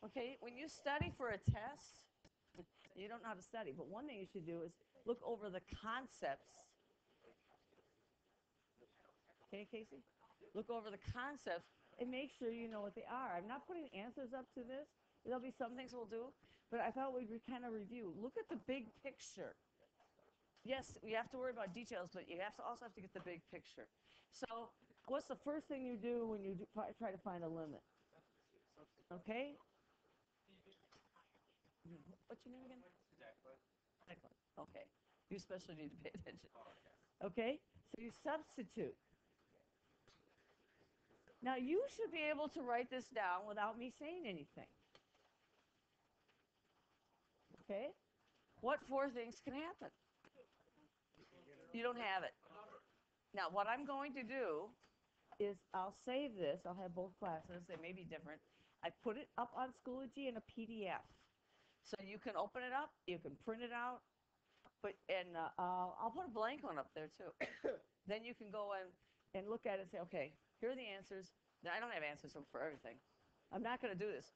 Okay, when you study for a test, you don't know how to study, but one thing you should do is look over the concepts. Okay, Casey? Look over the concepts and make sure you know what they are. I'm not putting answers up to this. There'll be some things we'll do, but I thought we'd kind of review. Look at the big picture. Yes, you have to worry about details, but you also have to get the big picture. So what's the first thing you do when you try to find a limit? Okay? What's your name again? Declan. Okay. You especially need to pay attention. Okay? So you substitute. Now you should be able to write this down without me saying anything. Okay? What four things can happen? You don't have it. Now what I'm going to do is I'll save this. I'll have both classes. They may be different. I put it up on Schoology in a PDF. So you can open it up, you can print it out, I'll put a blank one up there too. Then you can go and look at it and say, okay, here are the answers. Now, I don't have answers for everything. I'm not going to do this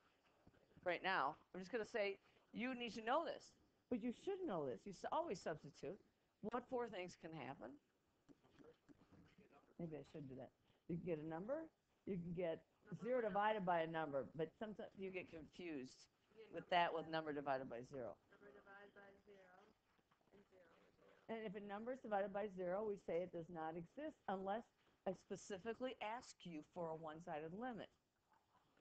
right now. I'm just going to say, you need to know this. But you should know this. You always substitute. What four things can happen? Maybe I should do that. You can get a number. You can get 0 divided by a number. But sometimes you get confused with number divided by 0. Number divided by 0 and 0. And if a number is divided by 0, we say it does not exist unless I specifically ask you for a one-sided limit.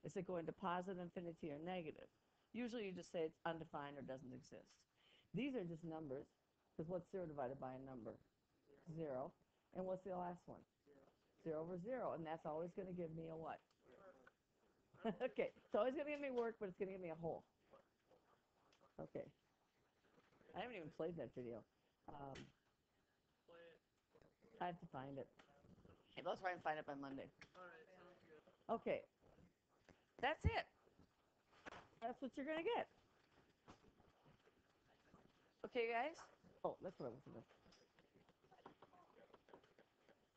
Is it going to positive, infinity, or negative? Usually you just say it's undefined or doesn't exist. These are just numbers, because what's 0 divided by a number? 0. And what's the last one? 0 over 0, and that's always going to give me a what? Okay, it's always going to give me work, but it's going to give me a whole. Okay. I haven't even played that video. I have to find it. Okay, let's try and find it by Monday. All right, sounds good. Okay. That's it. That's what you're going to get. Okay, guys? Oh, that's what I was going to do.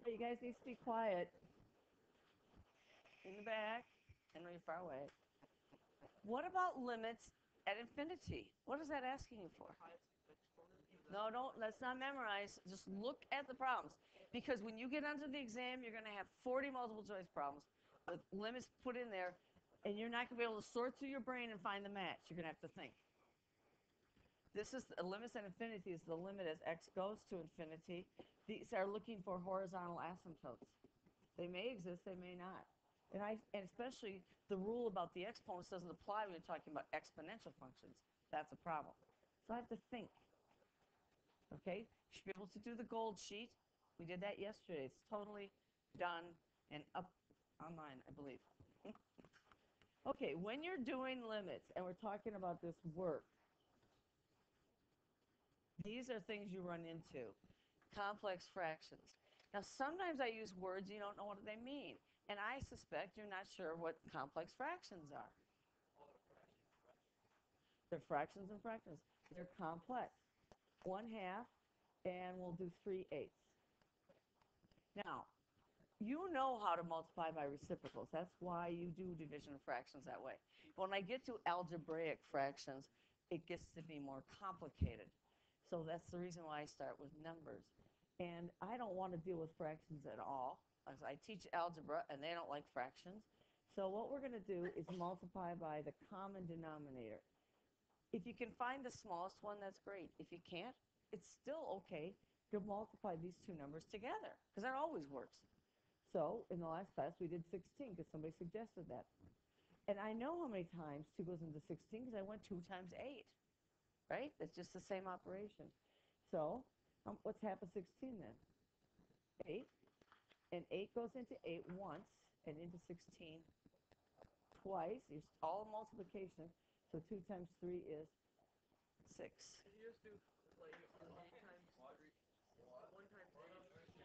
Hey, you guys need to be quiet. In the back. I know you're far away. What about limits at infinity? What is that asking you for? No, let's not memorize. Just look at the problems. Because when you get onto the exam, you're going to have 40 multiple choice problems with limits put in there, and you're not going to be able to sort through your brain and find the match. You're going to have to think. This is limits at infinity is the limit as x goes to infinity. These are looking for horizontal asymptotes. They may exist, they may not. And especially the rule about the exponents doesn't apply when you're talking about exponential functions. That's a problem. So I have to think. Okay? You should be able to do the gold sheet. We did that yesterday. It's totally done and up online, I believe. Okay, when you're doing limits and we're talking about this work, these are things you run into. Complex fractions. Now, sometimes I use words you don't know what they mean. And I suspect you're not sure what complex fractions are. They're fractions and fractions. They're complex. 1/2, and we'll do 3/8. Now, you know how to multiply by reciprocals. That's why you do division of fractions that way. But when I get to algebraic fractions, it gets to be more complicated. So that's the reason why I start with numbers. And I don't want to deal with fractions at all. I teach algebra, and they don't like fractions. So what we're going to do is multiply by the common denominator. If you can find the smallest one, that's great. If you can't, it's still okay to multiply these two numbers together, because that always works. So in the last class, we did 16, because somebody suggested that. And I know how many times 2 goes into 16, because I went 2 times 8. Right? It's just the same operation. So what's half of 16 then? 8. And 8 goes into 8 once and into 16 twice. It's all multiplication. So 2 times 3 is 6. Did you just do like 8 times 3? 1 times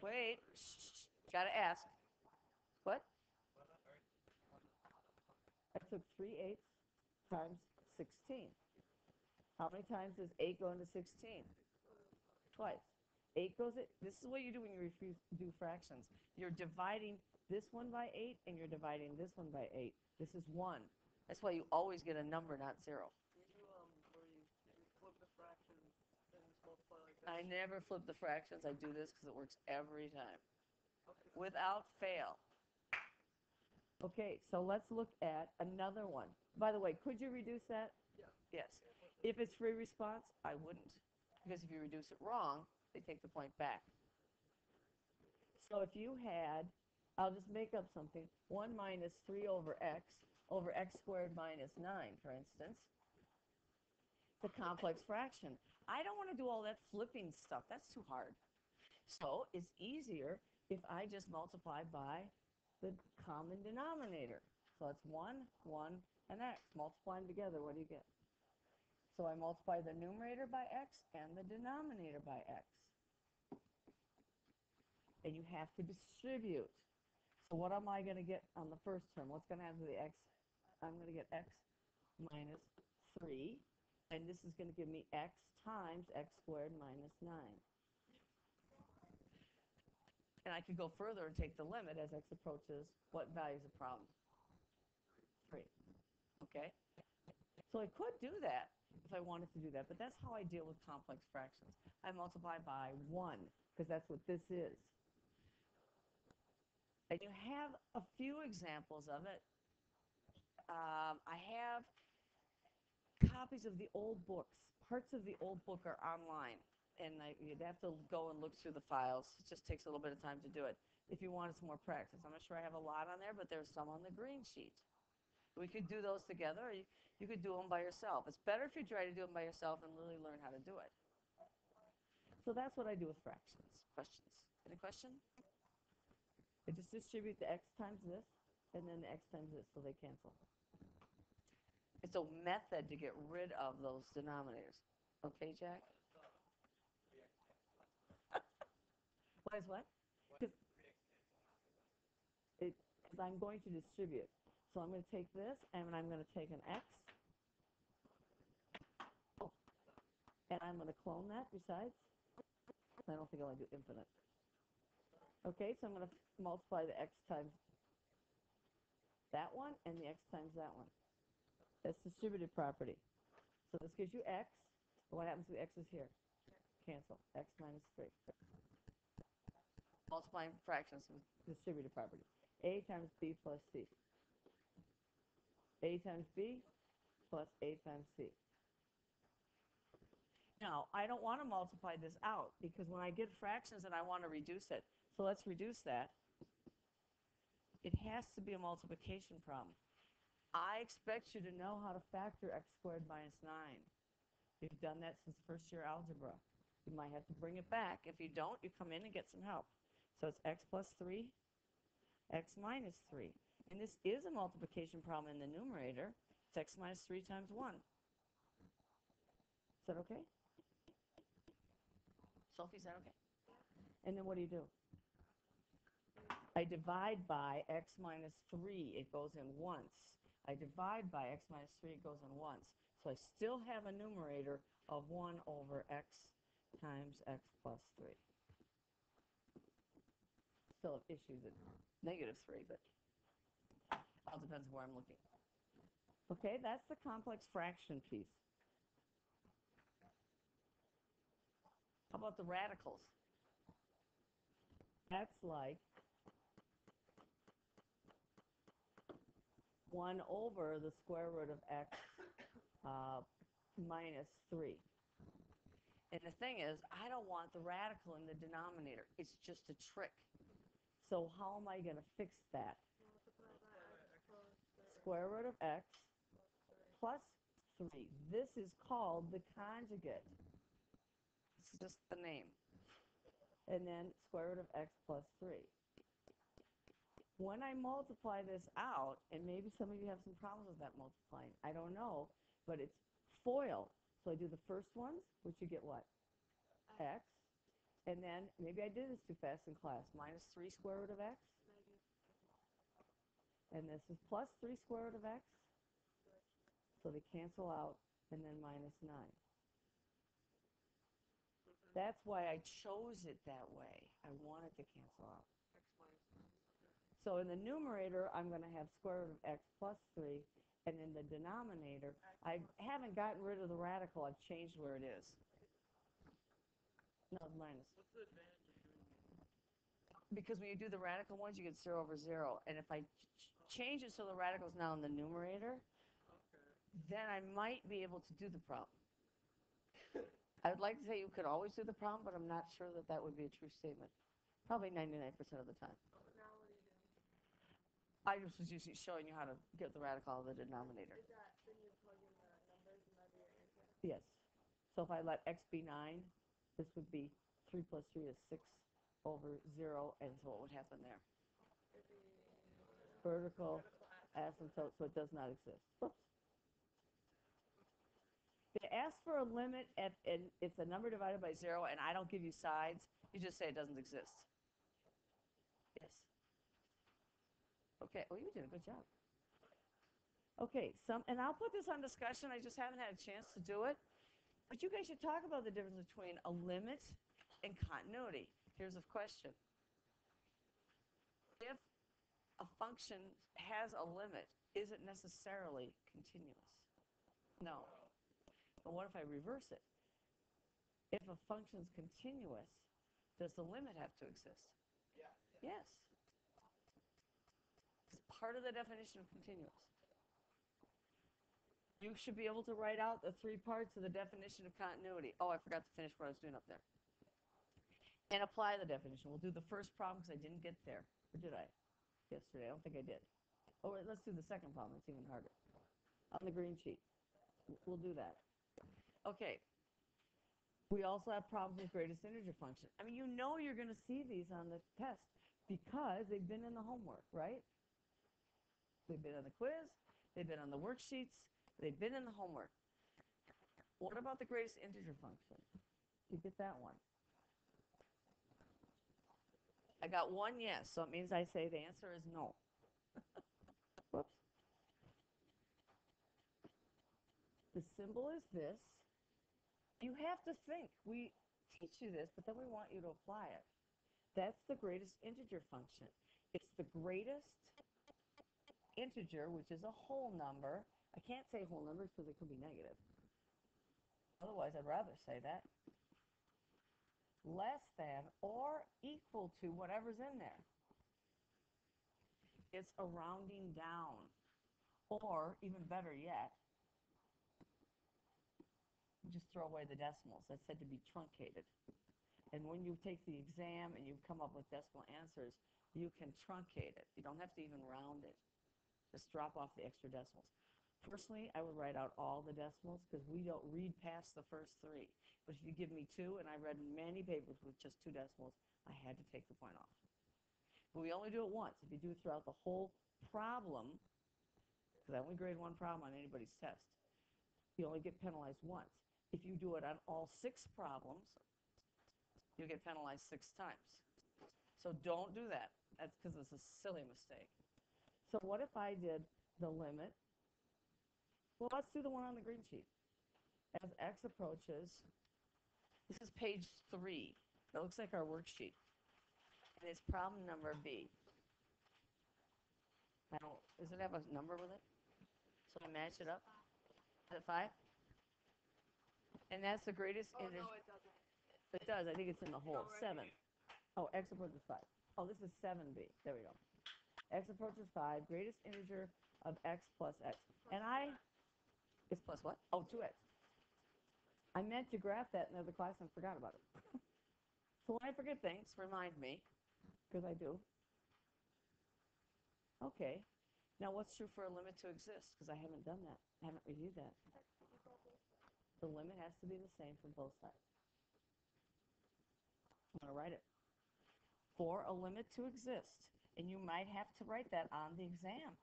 8? Wait. Shh. Gotta ask. What? I took 3/8 times 16. How many times does 8 go into 16? Twice. 8 goes in. This is what you do when you do fractions. You're dividing this one by 8, and you're dividing this one by 8. This is 1. That's why you always get a number, not 0. Where you flip the fraction and just multiply like that? I never flip the fractions. I do this because it works every time, Okay. without fail. Okay, so let's look at another one. By the way, could you reduce that? Yeah. Yes. If it's free response, I wouldn't. Because if you reduce it wrong, they take the point back. So if you had, I'll just make up something, 1 minus 3 over x squared minus 9, for instance. It's a complex fraction. I don't want to do all that flipping stuff. That's too hard. So it's easier if I just multiply by the common denominator. So it's 1, 1, and x. Multiply them together. What do you get? So I multiply the numerator by x and the denominator by x. And you have to distribute. So what am I going to get on the first term? What's going to happen to the x? I'm going to get x minus 3. And this is going to give me x times x squared minus 9. And I could go further and take the limit as x approaches what value is the problem? 3. Okay? So I could do that if I wanted to do that, but that's how I deal with complex fractions. I multiply by 1, because that's what this is. And you have a few examples of it. I have copies of the old books. Parts of the old book are online, and you'd have to go and look through the files. It just takes a little bit of time to do it if you wanted some more practice. I'm not sure I have a lot on there, but there's some on the green sheet. We could do those together, or you could do them by yourself. It's better if you try to do them by yourself and really learn how to do it. So that's what I do with fractions. Questions? Any question? I just distribute the x times this, and then the x times this, so they cancel. It's a method to get rid of those denominators. Okay, Jack? Why is what? Because I'm going to distribute. So I'm going to take this, and I'm going to take an x. Oh, and I'm going to clone that besides. I don't think I want to do infinite. Okay, so I'm going to multiply the x times that one and the x times that one. That's distributive property. So this gives you x. What happens to the x's here? Cancel. X minus 3. Multiplying fractions with distributive property. A times b plus c. A times b plus a times c. Now, I don't want to multiply this out because when I get fractions and I want to reduce it, so let's reduce that. It has to be a multiplication problem. I expect you to know how to factor x squared minus 9. You've done that since first year algebra. You might have to bring it back. If you don't, you come in and get some help. So it's x plus 3, x minus 3. And this is a multiplication problem in the numerator. It's x minus 3 times 1. Is that okay? Sophie, is that okay? And then what do? I divide by x minus 3. It goes in once. I divide by x minus 3. It goes in once. So I still have a numerator of 1 over x times x plus 3. Still have issues at negative 3, but it all depends where I'm looking. Okay, that's the complex fraction piece. How about the radicals? That's like 1 over the square root of x minus 3. And the thing is, I don't want the radical in the denominator. It's just a trick. So how am I going to fix that? Square root of x plus 3. This is called the conjugate. It's just the name. And then square root of x plus 3. When I multiply this out, and maybe some of you have some problems with that multiplying, I don't know, but it's FOIL. So I do the first ones, which you get what? X. And then, maybe I did this too fast in class, minus 3 square root of x. And this is plus 3 square root of x. So they cancel out, and then minus 9. That's why I chose it that way. I wanted to cancel out. So in the numerator, I'm going to have square root of x plus 3, And in the denominator, I haven't gotten rid of the radical. I've changed where it is. No, minus. What's the advantage of doing that? Because when you do the radical ones, you get 0 over 0. And if I change it so the radical is now in the numerator, then I might be able to do the problem. I would like to say you could always do the problem, but I'm not sure that that would be a true statement. Probably 99% of the time. Now what are you doing? I just was just showing you how to get the radical out of the denominator. Is that then you plug in the numbers and that'd be your answer? Yes. So if I let x be 9, this would be 3 plus 3 is 6 over 0. And so what would happen there? It'd be Vertical asymptote, so it does not exist. Whoops. They ask for a limit, and it's a number divided by 0, and I don't give you sides. You just say it doesn't exist. Yes. Okay. Oh, you did a good job. Okay. And I'll put this on discussion. I just haven't had a chance to do it. But you guys should talk about the difference between a limit and continuity. Here's a question. If a function has a limit, is it necessarily continuous? No. But what if I reverse it? If a function's continuous, does the limit have to exist? Yes. It's part of the definition of continuous. You should be able to write out the 3 parts of the definition of continuity. Oh, I forgot to finish what I was doing up there. And apply the definition. We'll do the first problem because I didn't get there. Or did I? Yesterday. I don't think I did. Oh, wait, let's do the second problem. It's even harder. On the green sheet. We'll do that. Okay. We also have problems with greatest integer function. I mean, you know you're going to see these on the test because they've been in the homework, right? They've been on the quiz. They've been on the worksheets. They've been in the homework. What about the greatest integer function? You get that one. I got 1 yes, so it means I say the answer is no. Whoops. The symbol is this. You have to think. We teach you this, but then we want you to apply it. That's the greatest integer function. It's the greatest integer, which is a whole number. I can't say whole numbers because it could be negative. Otherwise, I'd rather say that. Less than or equal to whatever's in there. It's a rounding down. Or, even better yet, just throw away the decimals. That's said to be truncated. And when you take the exam and you come up with decimal answers, you can truncate it. You don't have to even round it. Just drop off the extra decimals. Personally, I would write out all the decimals because we don't read past the first 3. But if you give me 2, and I read many papers with just 2 decimals, I had to take the point off. But we only do it once. If you do it throughout the whole problem, because I only grade 1 problem on anybody's test, you only get penalized once. If you do it on all 6 problems, you get penalized 6 times. So don't do that. That's because it's a silly mistake. So what if I did the limit? Well, let's do the one on the green sheet. As x approaches, this is page 3. That looks like our worksheet. And it's problem number B. Does it have a number with it? So I match it up. Is it 5? And that's the greatest integer. No, it doesn't. It does. I think it's in the whole. right 7. Oh, x approaches 5. Oh, this is 7b. There we go. X approaches 5. Greatest integer of x plus x. And it's plus what? Oh, 2x. I meant to graph that in the other class and forgot about it. So when I forget things, remind me, because I do. Okay. Now what's true for a limit to exist? Because I haven't done that. I haven't reviewed that. The limit has to be the same for both sides. I'm going to write it. For a limit to exist. And you might have to write that on the exam.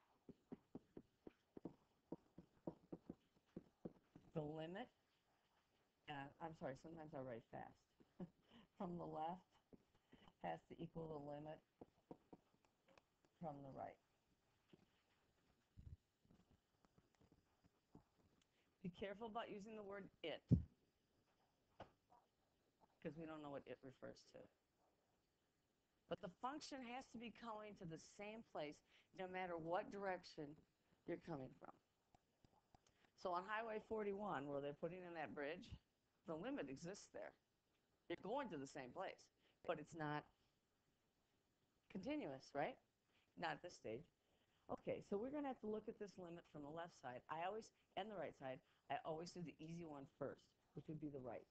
The limit, I'm sorry, sometimes I write fast. From the left has to equal the limit from the right. Be careful about using the word it, because we don't know what it refers to. But the function has to be coming to the same place no matter what direction you're coming from. So on Highway 41, where they're putting in that bridge, the limit exists there. You're going to the same place, but it's not continuous, right? Not at this stage. Okay, so we're going to have to look at this limit from the left side. And the right side, I always do the easy one first, which would be the right.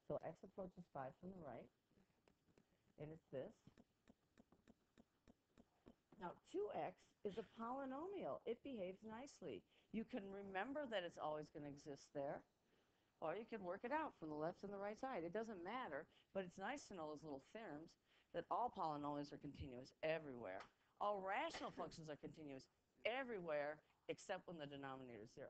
So x approaches 5 from the right, and it's this. Now, 2x is a polynomial. It behaves nicely. You can remember that it's always going to exist there, or you can work it out from the left and the right side. It doesn't matter, but it's nice to know those little theorems that all polynomials are continuous everywhere. All rational functions are continuous everywhere except when the denominator is 0.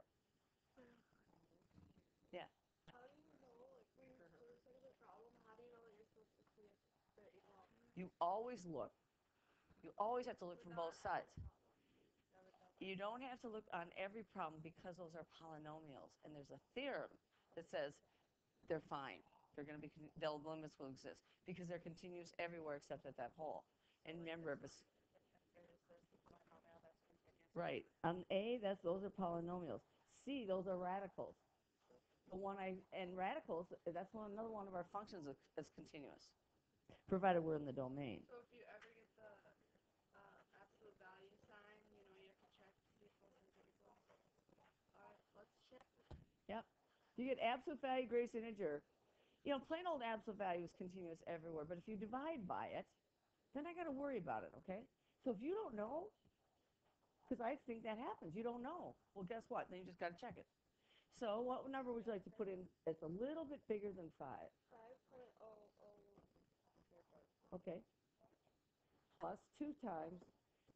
Yeah. How do you know, like, when you're first looking at the problem, how do you know that you're supposed to flip the equal? You always look. You always have to look from both sides. You don't have to look on every problem because those are polynomials, and there's a theorem that says they're fine. The limits will exist because they're continuous everywhere except at that hole. And remember, right. On A, those are polynomials. C, those are radicals. And radicals, that's another one of our functions that's continuous, provided we're in the domain. So if you ever get the absolute value sign, you know, you have to check to see if both are equal. All right, let's check. Yep. You get absolute value, greatest integer. You know, plain old absolute value is continuous everywhere, but if you divide by it, then I got to worry about it, okay? So if you don't know, because I think that happens, you don't know. Well, guess what? Then you just got to check it. So what number would you like to put in that's a little bit bigger than 5? 5.001. Okay. Plus 2 times.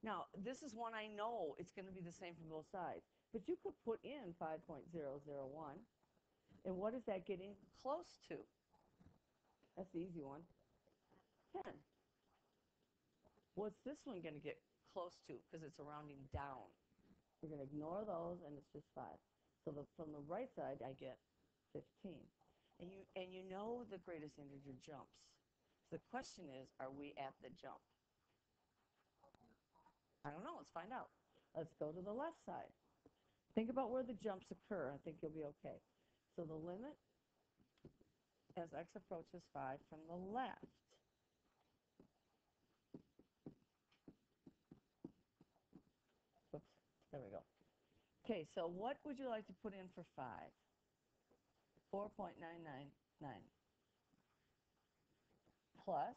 Now, this is one I know it's going to be the same for both sides. But you could put in 5.001. And what is that getting close to? That's the easy one. 10. What's this one going to get close to? Because it's a rounding down. We're going to ignore those, and it's just 5. So from the right side, I get 15. And you know the greatest integer jumps. So the question is, are we at the jump? I don't know. Let's find out. Let's go to the left side. Think about where the jumps occur. I think you'll be okay. So the limit as x approaches 5 from the left. Whoops. There we go. Okay, so what would you like to put in for 5? 4.999 plus.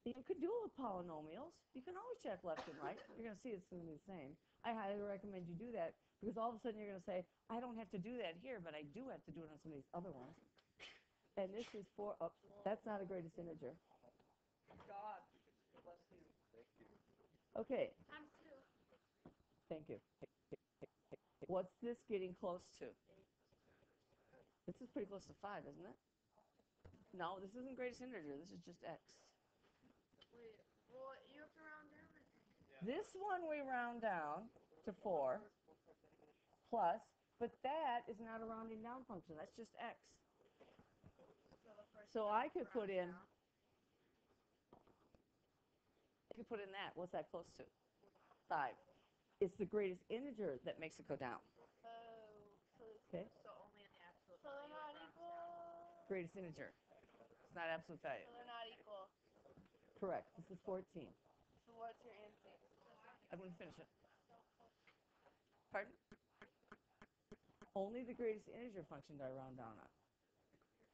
You could do it with polynomials. You can always check left and right. You're going to see it's going to be the same. I highly recommend you do that because all of a sudden you're going to say, I don't have to do that here, but I do have to do it on some of these other ones. And this is 4. Oh, that's not a greatest integer. God bless you. Okay, Times 2. thank you. What's this getting close to? This is pretty close to 5, isn't it? No, this isn't greatest integer. This is just x. Wait, well, you have to round down it. This one we round down to 4 plus, but that is not a rounding down function. That's just x. So I could put in, that. What's that close to? 5. It's the greatest integer that makes it go down. Okay. So only an absolute. So they're not equal. Greatest integer. It's not absolute value. So they're not equal. Correct. This is 14. So what's your answer? I'm going to finish it. Pardon? Only the greatest integer function do I round down on.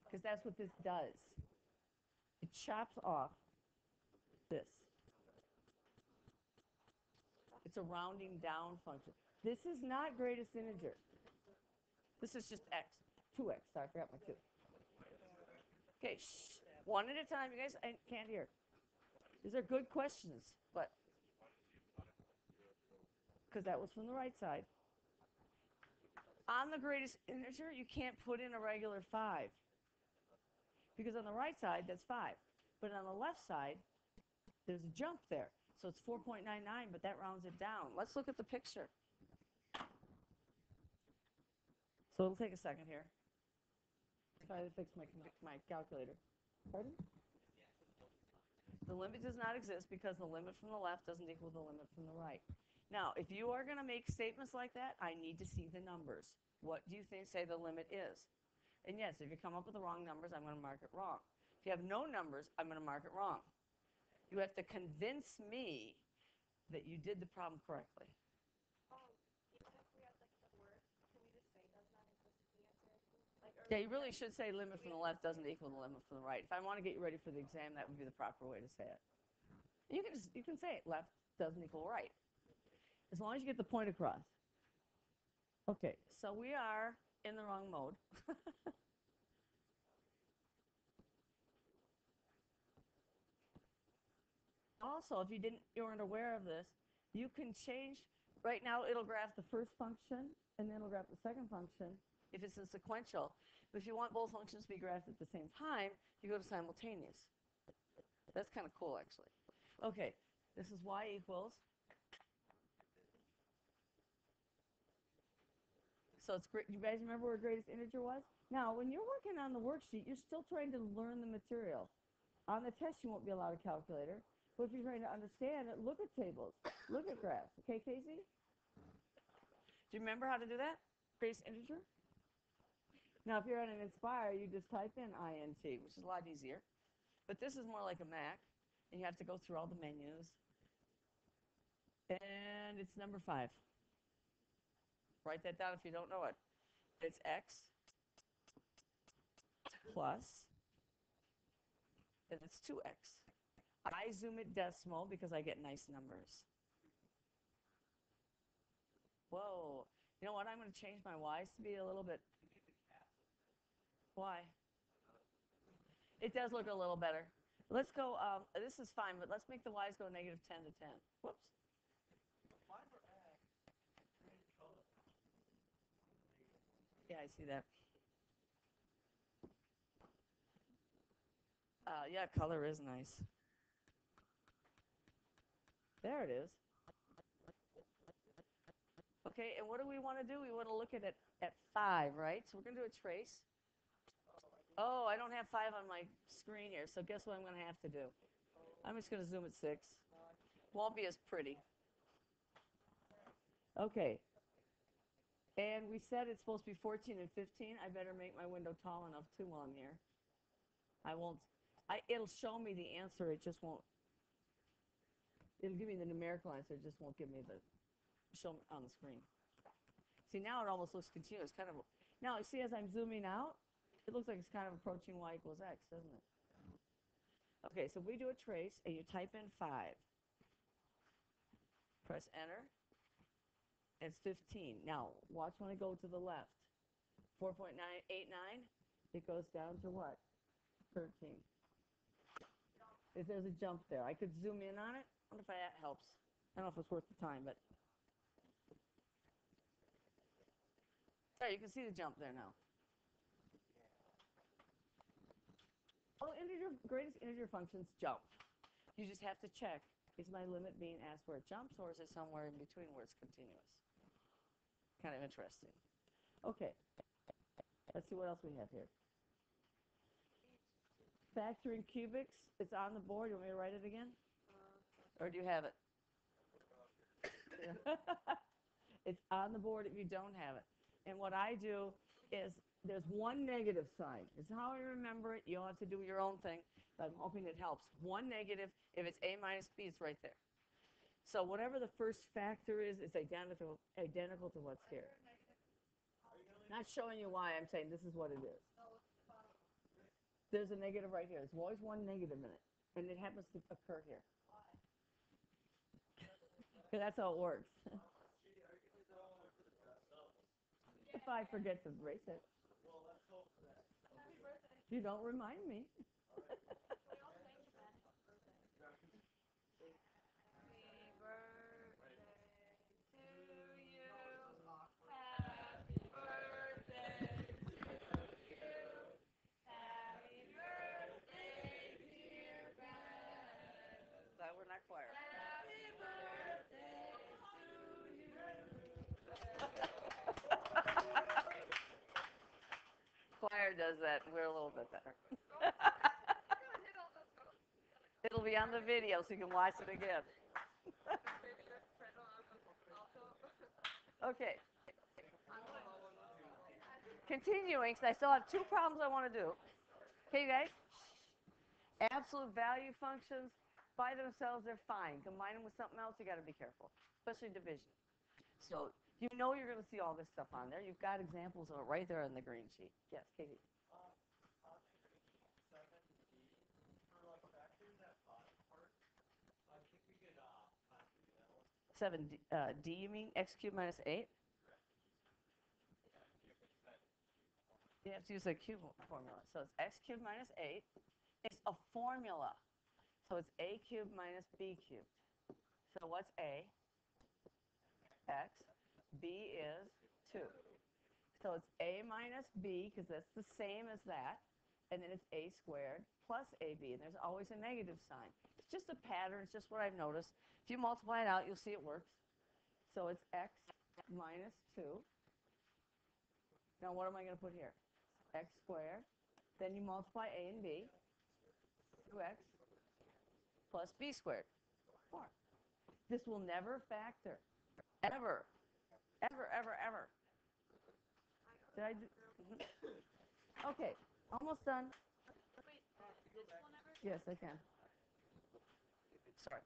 Because that's what this does. It chops off this. It's a rounding down function. This is not greatest integer. This is just x. 2x. Sorry, I forgot my 2. Okay, shh. One at a time. You guys, I can't hear. These are good questions, but because that was from the right side. On the greatest integer, you can't put in a regular 5. Because on the right side, that's 5. But on the left side, there's a jump there. So it's 4.99, but that rounds it down. Let's look at the picture. So it'll take a second here. Try to fix my calculator. Pardon? The limit does not exist because the limit from the left doesn't equal the limit from the right. Now, if you are going to make statements like that, I need to see the numbers. What do you think say the limit is? And yes, if you come up with the wrong numbers, I'm going to mark it wrong. If you have no numbers, I'm going to mark it wrong. You have to convince me that you did the problem correctly. Even if we have like the word, can we just say does not equal to the answer? Like, Yeah, you really should say limit from the left doesn't equal the limit from the right. If I want to get you ready for the exam, that would be the proper way to say it. You can say it, left doesn't equal right, as long as you get the point across. Okay, so we are in the wrong mode. Also, if you weren't aware of this, you can change. Right now, it'll graph the first function, and then it'll graph the second function if it's in sequential. But if you want both functions to be graphed at the same time, you go to simultaneous. That's kind of cool, actually. Okay, this is y equals. So it's great. You guys remember where greatest integer was? Now, when you're working on the worksheet, you're still trying to learn the material. On the test, you won't be allowed a calculator. But if you're trying to understand it, look at tables, look at graphs. Okay, Casey? Do you remember how to do that? Greatest integer? Now, if you're on an Inspire, you just type in int, which is a lot easier. But this is more like a Mac, and you have to go through all the menus. And it's number 5. Write that down if you don't know it. It's x plus, and it's 2x. I zoom it decimal because I get nice numbers. Whoa. You know what? I'm going to change my y's to be a little bit. Why? It does look a little better. Let's go, this is fine, but let's make the y's go negative 10 to 10. Whoops. Yeah, I see that. Yeah, color is nice. There it is. Okay, and what do we want to do? We want to look at it at 5, right? So we're going to do a trace. Oh, I don't have 5 on my screen here, so guess what I'm going to have to do? I'm just going to zoom at 6. Won't be as pretty. Okay. And we said it's supposed to be 14 and 15. I better make my window tall enough too while I'm here. It'll show me the answer. It just won't. It'll give me the numerical answer. It just won't give me the show on the screen. See, now it almost looks continuous. Kind of. Now, see, as I'm zooming out, it looks like it's kind of approaching y equals x, doesn't it? Okay, so we do a trace, and you type in 5. Press enter. It's 15. Now, watch when I go to the left. 4.989, it goes down to what? 13. If there's a jump there, I could zoom in on it. I wonder if that helps. I don't know if it's worth the time, but there, you can see the jump there now. All greatest integer functions jump. You just have to check, is my limit being asked where it jumps, or is it somewhere in between where it's continuous? Kind of interesting. Okay, let's see what else we have here. Factoring cubics, it's on the board. You want me to write it again? Or do you have it? It's on the board if you don't have it. And what I do is there's one negative sign. It's how I remember it. You'll have to do your own thing, but I'm hoping it helps. One negative, if it's a minus b, it's right there. So whatever the first factor is, it's identical to what's here. Not showing you why, I'm saying this is what it is. There's a negative right here. There's always one negative in it, and it happens to occur here. Because that's how it works. If I forget to erase it. You don't remind me. That we're not choir. Happy birthday to you. Choir does that, and we're a little bit better. It'll be on the video, so you can watch it again. Okay. Continuing, because I still have two problems I want to do. Okay, you guys? Absolute value functions, by themselves, they're fine. Combine them with something else, you got to be careful, especially division. So you know you're going to see all this stuff on there. You've got examples of it right there on the green sheet. Yes, Katie. 7D, D, you mean? X cubed minus 8? You have to use a cube formula. So it's x cubed minus 8. It's a formula. So it's a cubed minus b cubed. So what's a? X. B is 2. So it's a minus b, because that's the same as that. And then it's a squared plus ab. And there's always a negative sign. It's just a pattern. It's just what I've noticed. If you multiply it out, you'll see it works. So it's x minus 2. Now what am I going to put here? X squared. Then you multiply a and b. 2x plus b squared. 4. This will never factor. Ever. Ever, ever, ever. Did I do? Okay, almost done. Wait, this one ever? Yes, I can. Sorry.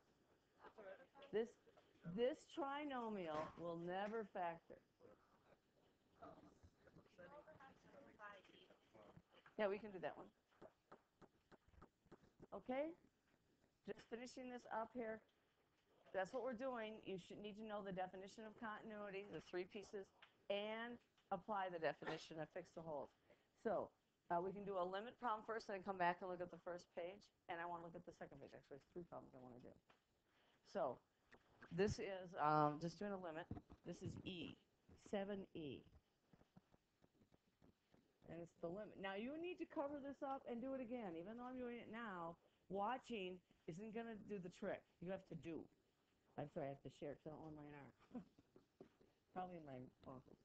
This trinomial will never factor. Yeah, we can do that one. Okay? Just finishing this up here. That's what we're doing. You should need to know the definition of continuity, the 3 pieces, and apply the definition of fix the holes. So we can do a limit problem first, and then come back and look at the first page. And I want to look at the second page. Actually, there's 3 problems I want to do. So this is just doing a limit. This is E, 7E. And it's the limit. Now, you need to cover this up and do it again. Even though I'm doing it now, watching isn't going to do the trick. You have to do. I'm sorry, I have to share because I don't want my arm. Probably in my office.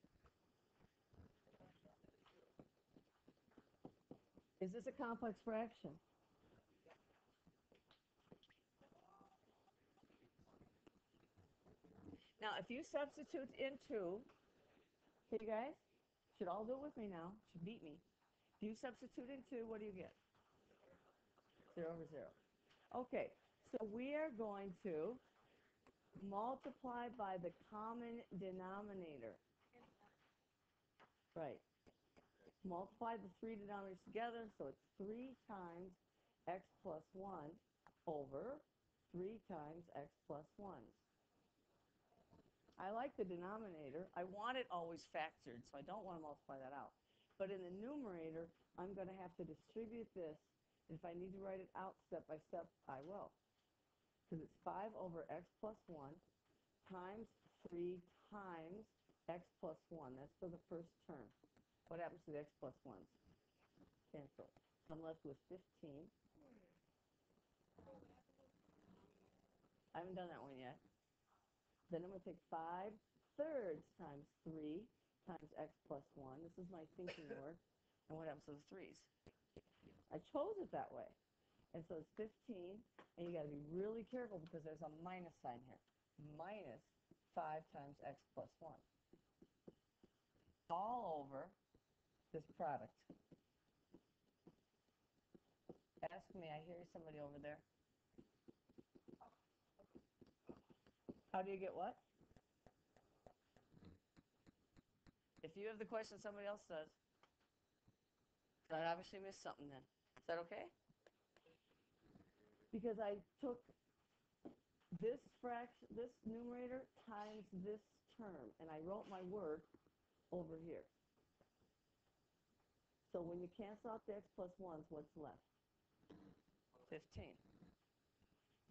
Is this a complex fraction? Now, if you substitute into, okay, you guys, should all do it with me now. Should beat me. If you substitute into, what do you get? 0 over 0. Okay, so we are going to multiply by the common denominator. Right. Multiply the 3 denominators together, so it's 3 times x plus 1 over 3 times x plus 1. I like the denominator. I want it always factored, so I don't want to multiply that out. But in the numerator, I'm going to have to distribute this. If I need to write it out step by step, I will. Because it's 5 over x plus 1 times 3 times x plus 1. That's for the first term. What happens to the x plus 1s? Cancel. So I'm left with 15. I haven't done that one yet. Then I'm going to take 5 thirds times 3 times x plus 1. This is my thinking word. And what happens to the 3's? I chose it that way. And so it's 15. And you got to be really careful because there's a minus sign here. Minus 5 times x plus 1. All over this product. Ask me. I hear somebody over there. How do you get what? If you have the question, somebody else does. I obviously missed something then. Is that okay? Because I took this fraction, this numerator times this term, and I wrote my word over here. So when you cancel out the x plus 1s, what's left? 15.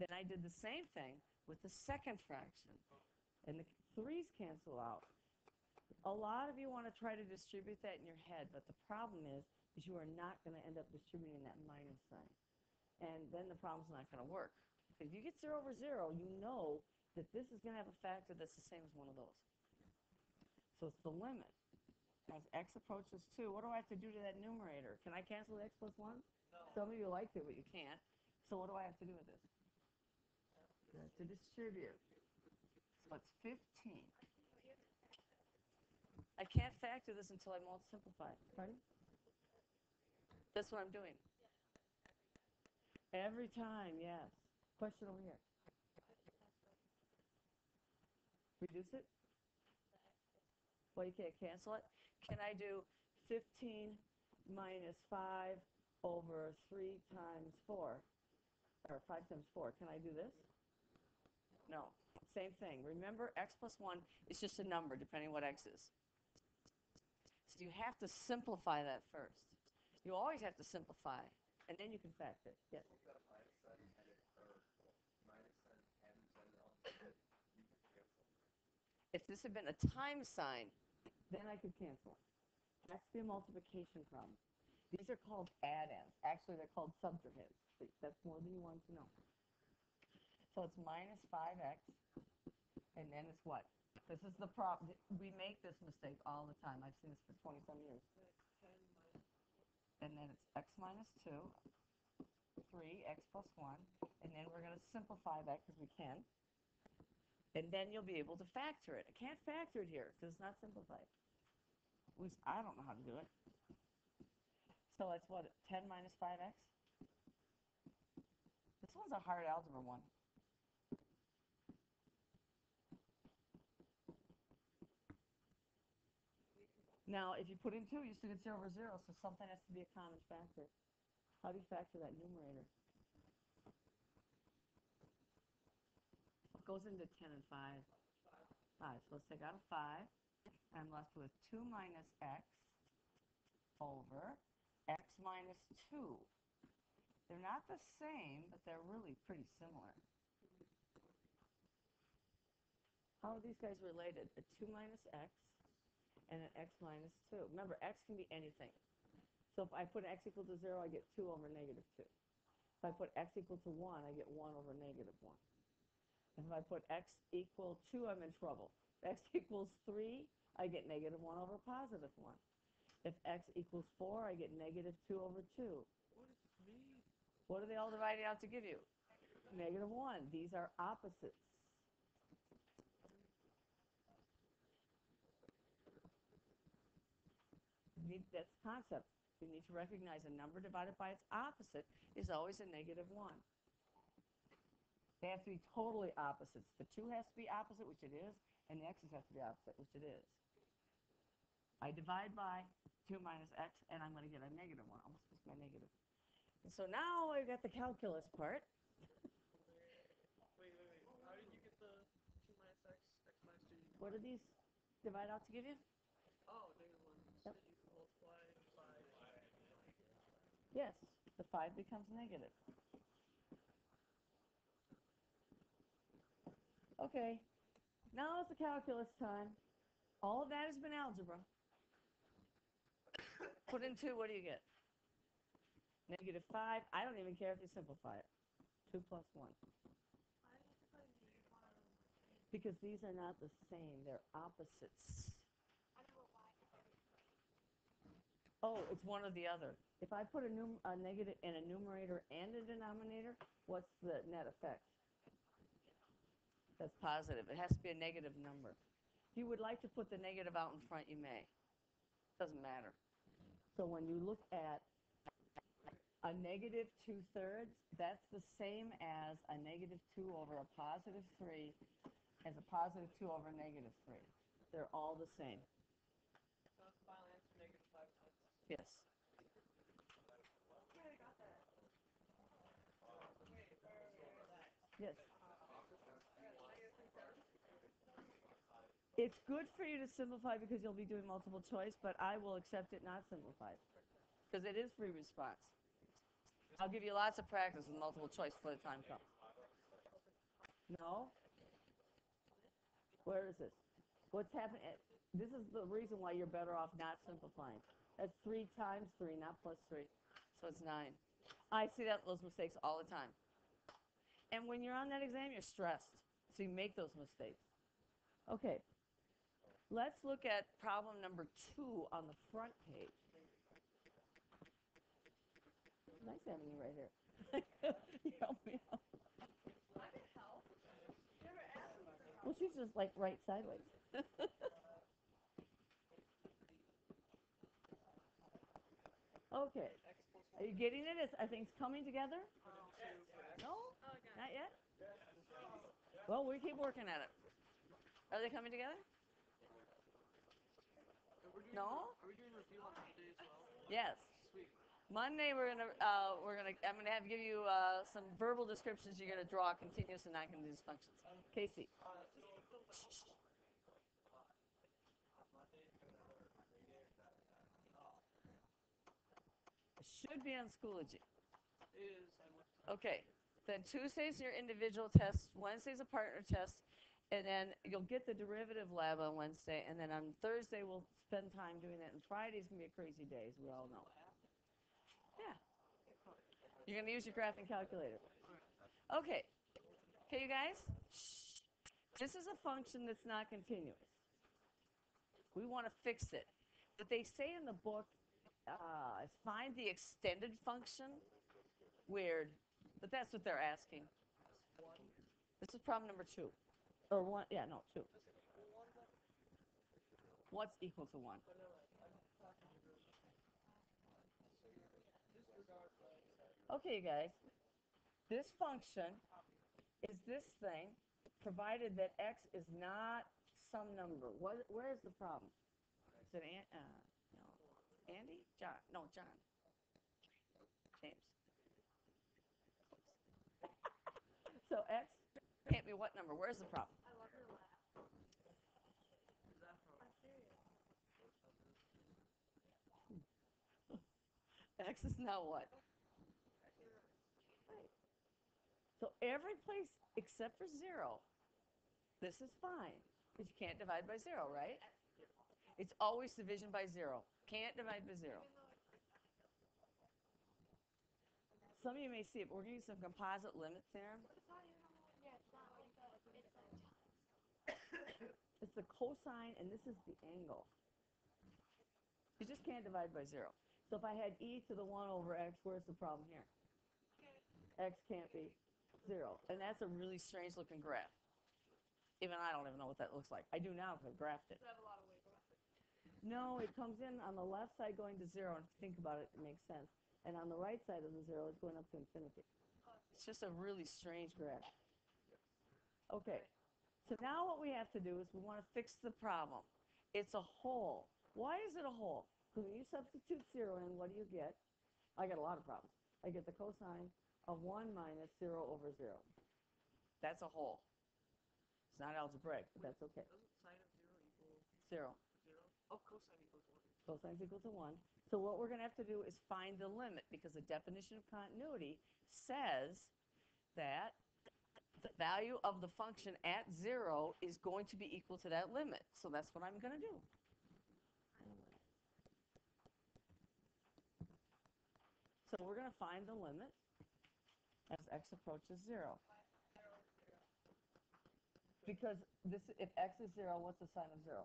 Then I did the same thing with the second fraction. And the 3's cancel out. A lot of you want to try to distribute that in your head, but the problem is you are not going to end up distributing that minus sign. And then the problem's not going to work. If you get 0 over 0, you know that this is going to have a factor that's the same as one of those. So it's the limit. As x approaches 2, what do I have to do to that numerator? Can I cancel the x plus 1? No. Some of you like to, but you can't. So what do I have to do with this? You have to distribute. So it's 15. I can't factor this until I simplify it. Pardon? That's what I'm doing. Every time, yes. Question over here. Reduce it? Well, you can't cancel it. Can I do 15 minus 5 over 3 times 4? Or 5 times 4. Can I do this? No. Same thing. Remember, x plus 1 is just a number, depending what x is. So you have to simplify that first. You always have to simplify, and then you can factor it. Yes? If this had been a time sign, then I could cancel it. It has to be a multiplication problem. These are called add-ins. Actually, they're called subtrahends. That's more than you want to know. So it's minus 5x, and then it's what? This is the problem. We make this mistake all the time. I've seen this for 20-some years. And then it's x minus 2, 3x plus 1, and then we're going to simplify that because we can. And then you'll be able to factor it. I can't factor it here because it's not simplified. At least I don't know how to do it. So it's what, 10 minus 5x? This one's a hard algebra one. Now, if you put in 2, you still get 0 over 0, so something has to be a common factor. How do you factor that numerator? It goes into 10 and 5. 5. So let's take out a 5. I'm left with 2 minus x over x minus 2. They're not the same, but they're really pretty similar. How are these guys related? A 2 minus x and an x minus 2. Remember, x can be anything. So if I put x equal to 0, I get 2 over negative 2. If I put x equal to 1, I get 1 over negative 1. And if I put x equal 2, I'm in trouble. If x equals 3, I get negative 1 over positive 1. If x equals 4, I get negative 2 over 2. What are they all dividing out to give you? Negative 1. These are opposites. That's the concept. You need to recognize a number divided by its opposite is always a negative 1. They have to be totally opposites. The 2 has to be opposite, which it is, and the x's have to be opposite, which it is. I divide by 2 minus x, and I'm going to get a negative 1. Almost missed my negative. And so now I've got the calculus part. Wait. How did you get the 2 minus x, x minus 2? What do these divide out to give you? Oh, negative 1. So Yep. you can multiply 5. Yes, the 5 becomes negative. Okay, now it's the calculus time. All of that has been algebra. Put in 2, what do you get? Negative 5. I don't even care if you simplify it. 2 plus 1. Because these are not the same. They're opposites. Oh, it's one or the other. If I put a negative in a numerator and a denominator, what's the net effect? That's positive. It has to be a negative number. If you would like to put the negative out in front, you may. Doesn't matter. So when you look at a negative 2/3, that's the same as a negative 2 over a positive 3 as a positive 2 over negative 3. They're all the same. That's the final answer, negative 5 times. Yes. Yes. It's good for you to simplify because you'll be doing multiple choice, but I will accept it not simplified because it is free response. I'll give you lots of practice with multiple choice before the time comes. No? Where is this? What's happening? This is the reason why you're better off not simplifying. That's 3 times 3, not plus 3. So it's 9. I see those mistakes all the time. And when you're on that exam, you're stressed. So you make those mistakes. Okay. Let's look at problem number 2 on the front page. Nice having you right here. You help me out. Well, she's just like right sideways. Okay. Are you getting it? Are things coming together? No? Oh, got Not yet? Well, we keep working at it. Are they coming together? No? Are we doing review on Monday as well? Yes. Sweet. Monday I'm gonna give you some verbal descriptions. You're gonna draw continuous and non-continuous functions. Casey. Should be on Schoology. Is Okay. Then Tuesday's your individual test. Wednesday's a partner test. And then you'll get the derivative lab on Wednesday. And then on Thursday, we'll spend time doing that. And Friday's going to be a crazy day, as we all know. Yeah. You're going to use your graphing calculator. Okay. Okay, you guys? This is a function that's not continuous. We want to fix it. What they say in the book is find the extended function. Weird. But that's what they're asking. This is problem number 2. Or 1, yeah, no, 2. What's equal to 1? Okay, you guys. This function is this thing, provided that x is not some number. Where is the problem? Is it no. Andy? John? No, John. James. So x can't be what number? Where's the problem? I love your laugh. Is that from? I'm serious. X is now what? Right. So every place except for 0, this is fine. Because you can't divide by 0, right? It's always division by 0. Can't divide by 0. Some of you may see it, but we're going to use some composite limit theorem. It's not even on the yeah, it's not like that. It's the cosine, and this is the angle. You just can't divide by 0. So if I had e to the 1 over x, where's the problem here? X can't be 0. And that's a really strange looking graph. Even I don't even know what that looks like. I do now because I've graphed it. Does it have a lot of wiggle? No, it comes in on the left side going to 0, and if you think about it, it makes sense. And on the right side of the 0, it's going up to infinity. It's just a really strange graph. Okay, so now what we have to do is we want to fix the problem. It's a hole. Why is it a hole? Because when you substitute 0 in, what do you get? I get a lot of problems. I get the cosine of 1 minus 0 over 0. That's a hole. It's not algebraic, but that's okay. Doesn't sine of 0 equal 0. 0? Oh, cosine equals 1. Cosine is equal to 1. So what we're going to have to do is find the limit, because the definition of continuity says that the value of the function at 0 is going to be equal to that limit. So that's what I'm going to do. So we're going to find the limit as x approaches 0. Because if x is 0, what's the sign of 0?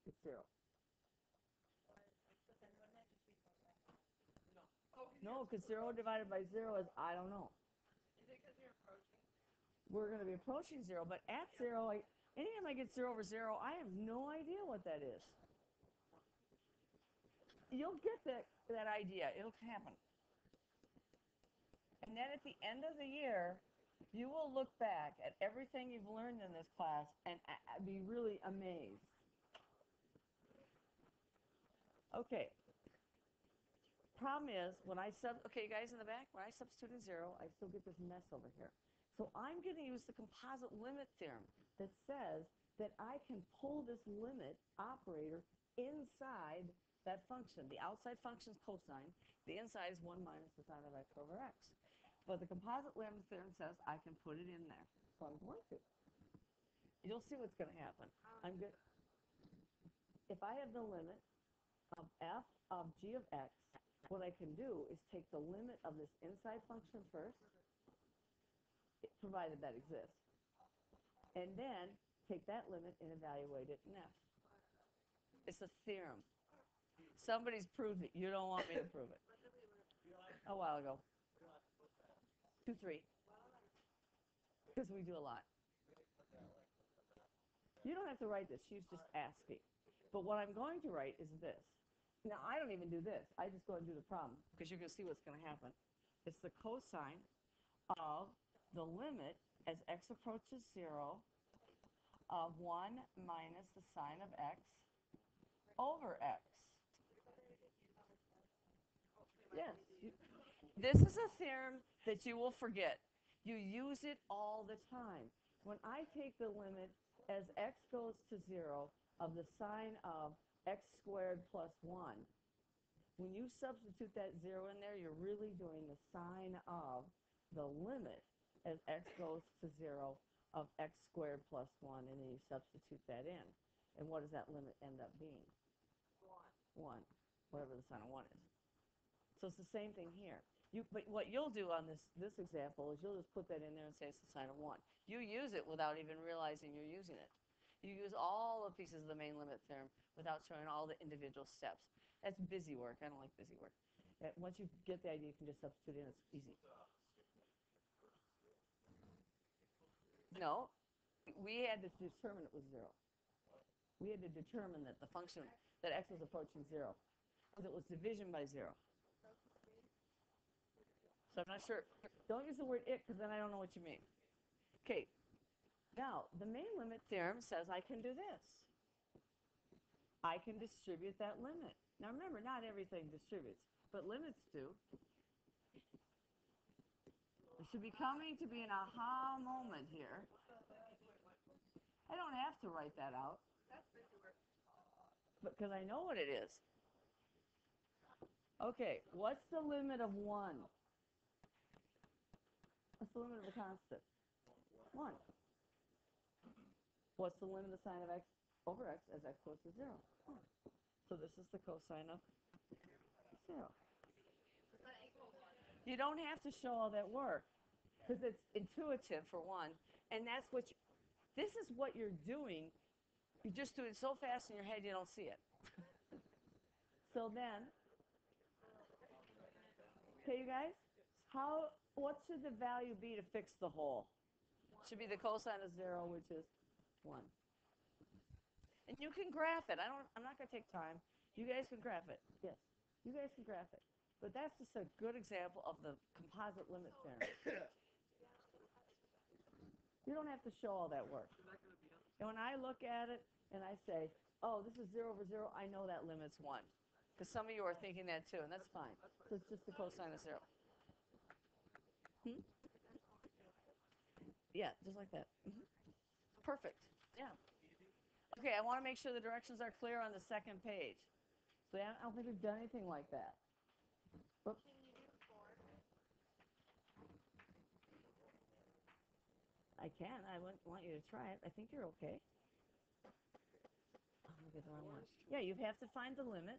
It's 0. No, because 0 divided by 0 is, I don't know. Is it because you're approaching? We're going to be approaching 0, but at 0, anytime I get 0 over 0, I have no idea what that is. You'll get that idea. It'll happen. And then at the end of the year, you will look back at everything you've learned in this class and be really amazed. Okay. Problem is, okay, guys in the back, when I substitute in 0, I still get this mess over here. So I'm going to use the composite limit theorem that says that I can pull this limit operator inside that function. The outside function is cosine. The inside is 1 minus the sine of x over x. But the composite limit theorem says I can put it in there. So I'm going to. You'll see what's going to happen. If I have the limit of f of g of x, what I can do is take the limit of this inside function first, provided that exists, and then take that limit and evaluate it in f. It's a theorem. Somebody's proved it. You don't want me to prove it. A while ago. 2, 3. Because we do a lot. You don't have to write this. She's just asking. But what I'm going to write is this. Now, I don't even do this. I just go and do the problem because you're going to see what's going to happen. It's the cosine of the limit as x approaches 0 of 1 minus the sine of x over x. Yes. This is a theorem that you will forget. You use it all the time. When I take the limit as x goes to 0 of the sine of x squared plus 1, when you substitute that 0 in there, you're really doing the sine of the limit as x goes to 0 of x squared plus 1, and then you substitute that in. And what does that limit end up being? 1, whatever the sine of 1 is. So it's the same thing here. But what you'll do on this example is you'll just put that in there and say it's the sine of 1. You use it without even realizing you're using it. You use all the pieces of the main limit theorem without showing all the individual steps. That's busy work. I don't like busy work. Once you get the idea, you can just substitute in. It's easy. No, we had to determine it was 0. We had to determine that the function, that x was approaching 0, because it was division by 0. So I'm not sure. Don't use the word it, because then I don't know what you mean. Okay. Now, the main limit theorem says I can do this. I can distribute that limit. Now remember, not everything distributes, but limits do. There should be coming to be an aha moment here. I don't have to write that out, because I know what it is. Okay, what's the limit of 1? What's the limit of the constant? 1. What's the limit of sine of x over x as x goes to 0? 1. So this is the cosine of 0. You don't have to show all that work, because it's intuitive for one, and that's what this is what you're doing. You just do it so fast in your head you don't see it. So then, okay, you guys, what should the value be to fix the whole? Should be the cosine of 0, which is 1. And you can graph it. I'm not going to take time. You guys can graph it. Yes, you guys can graph it. But that's just a good example of the composite limit theorem. You don't have to show all that work. And when I look at it and I say, oh, this is 0 over 0, I know that limit's 1. Because some of you are thinking that too, and that's fine. So it's just the cosine of 0. Yeah, just like that. Perfect. Yeah. Okay, I want to make sure the directions are clear on the second page. So I don't think we've done anything like that. Oops. I can. I want you to try it. I think you're okay. Oh, look at the wrong one. Yeah, you have to find the limit,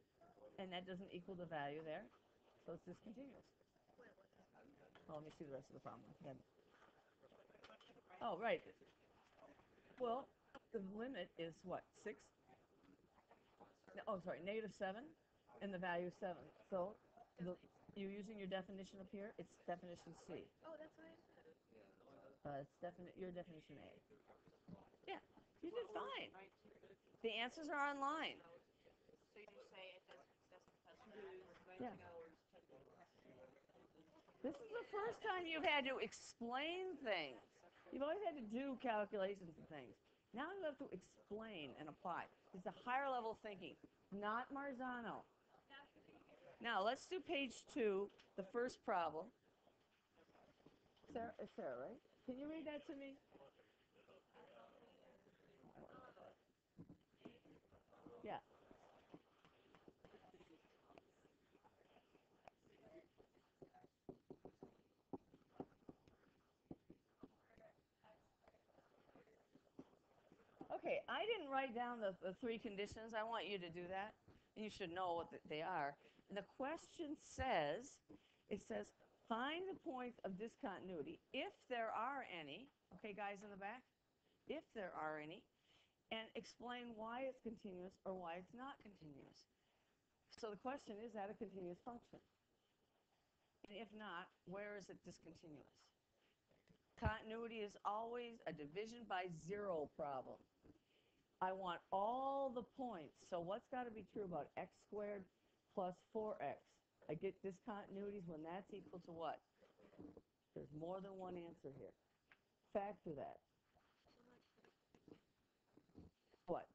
and that doesn't equal the value there. So it's discontinuous. Oh, let me see the rest of the problem. Oh, right. Well, the limit is what, 6? Oh, sorry, -7, and the value is 7. So you're using your definition up here. It's definition C. Oh, that's what I said. It's your definition A. Yeah, you did fine. The answers are online. So you say it doesn't Yeah. This is the first time you've had to explain things. You've always had to do calculations and things. Now you have to explain and apply. It's a higher level thinking, not Marzano. Now let's do page 2, the first problem. Sarah, right? Can you read that to me? Yeah. Okay, I didn't write down the 3 conditions. I want you to do that. You should know what they are. And the question says, find the points of discontinuity, if there are any. Okay, guys in the back? If there are any. And explain why it's continuous or why it's not continuous. So the question is that a continuous function? And if not, where is it discontinuous? Continuity is always a division by 0 problem. I want all the points. So what's got to be true about x squared plus 4x. I get discontinuities when that's equal to what? There's more than one answer here. Factor that. What?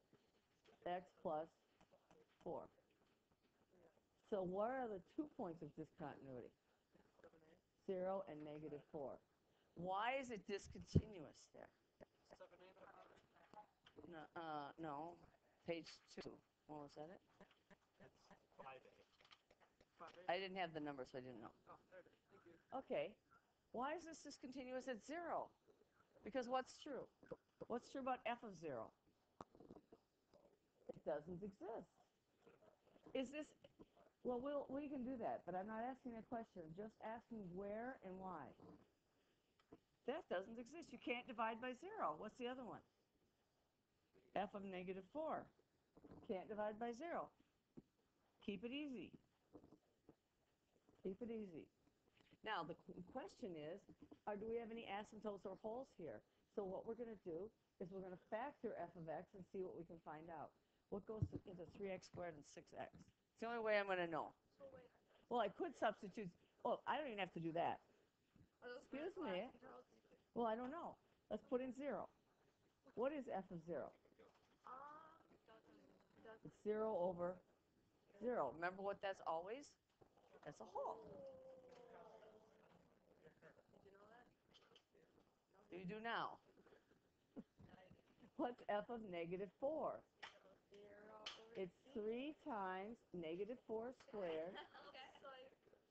X plus 4. So what are the 2 points of discontinuity? 0 and negative 4. Why is it discontinuous there? 7, 8. No, page 2. What was that? It's 5, 8. 5, 8. I didn't have the number, so I didn't know. Oh, there it is. Thank you. Okay. Why is this discontinuous at 0? Because what's true? What's true about f of 0? It doesn't exist. Is this... Well, we can do that, but I'm not asking a question. I'm just asking where and why. That doesn't exist. You can't divide by 0. What's the other one? F of negative 4. Can't divide by 0. Keep it easy. Keep it easy. Now, the question is, do we have any asymptotes or holes here? So what we're going to do is we're going to factor f of x and see what we can find out. What goes into 3x squared and 6x? It's the only way I'm going to know. So wait. Well, I could substitute. Oh, I don't even have to do that. Excuse me. Well, I don't know. Let's put in 0. What is f of 0? It's 0 over 0. Remember what that's always? That's a whole. You do now. What's f of negative 4? It's 3 times negative 4 squared,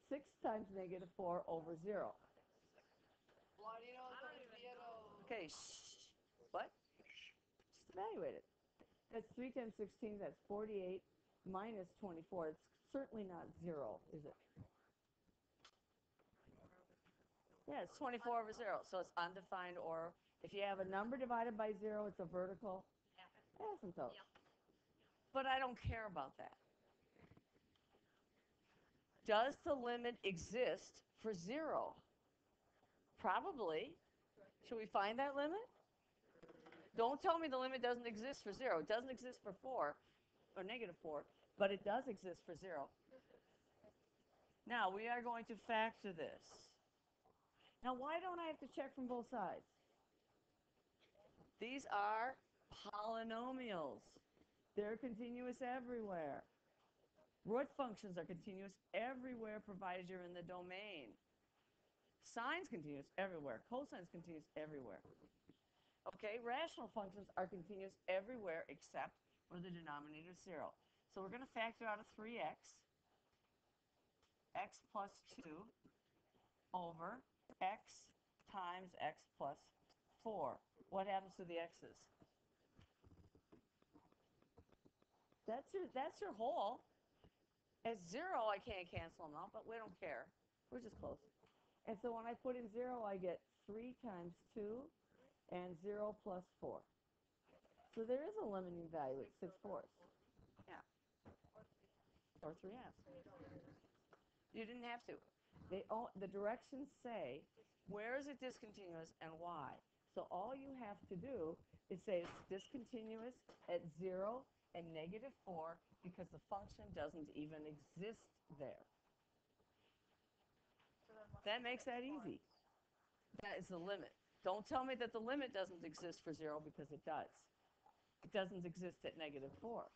6 times negative 4 over 0. Okay, shh. What? Just evaluate it. That's 3 times 16, that's 48 minus 24. It's certainly not 0, is it? Yeah, it's 24 over 0, so it's undefined, or if you have a number divided by 0, it's a vertical asymptote. But I don't care about that. Does the limit exist for 0? Probably. Should we find that limit? Don't tell me the limit doesn't exist for 0. It doesn't exist for 4, or negative 4, but it does exist for 0. Now, we are going to factor this. Now, why don't I have to check from both sides? These are polynomials. They're continuous everywhere. Root functions are continuous everywhere provided you're in the domain. Sine's continuous everywhere. Cosine's continuous everywhere. Okay, rational functions are continuous everywhere except where the denominator is 0. So we're going to factor out a 3x, x plus 2 over x times x plus 4. What happens to the x's? That's your whole. At 0, I can't cancel them out, but we don't care. We're just close. And so when I put in 0, I get 3 times 2 and 0 plus 4. So there is a limiting value at 6/4. Yeah. Or 3/2. You didn't have to. The directions say, where is it discontinuous and why? So all you have to do is say it's discontinuous at 0 and negative 4 because the function doesn't even exist there. That makes that easy. That is the limit. Don't tell me that the limit doesn't exist for 0 because it does. It doesn't exist at negative 4.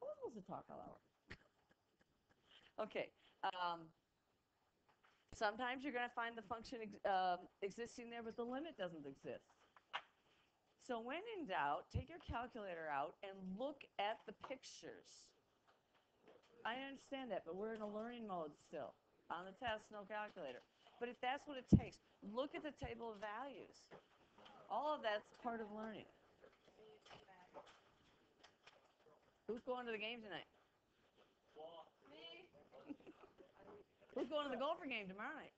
I was supposed to talk all hour. Okay. Sometimes you're going to find the function existing there, but the limit doesn't exist. So when in doubt, take your calculator out and look at the pictures. I understand that, but we're in a learning mode still. On the test, no calculator. But if that's what it takes, look at the table of values. All of that's part of learning. Who's going to the game tonight? Me. Who's going to the Gopher game tomorrow night?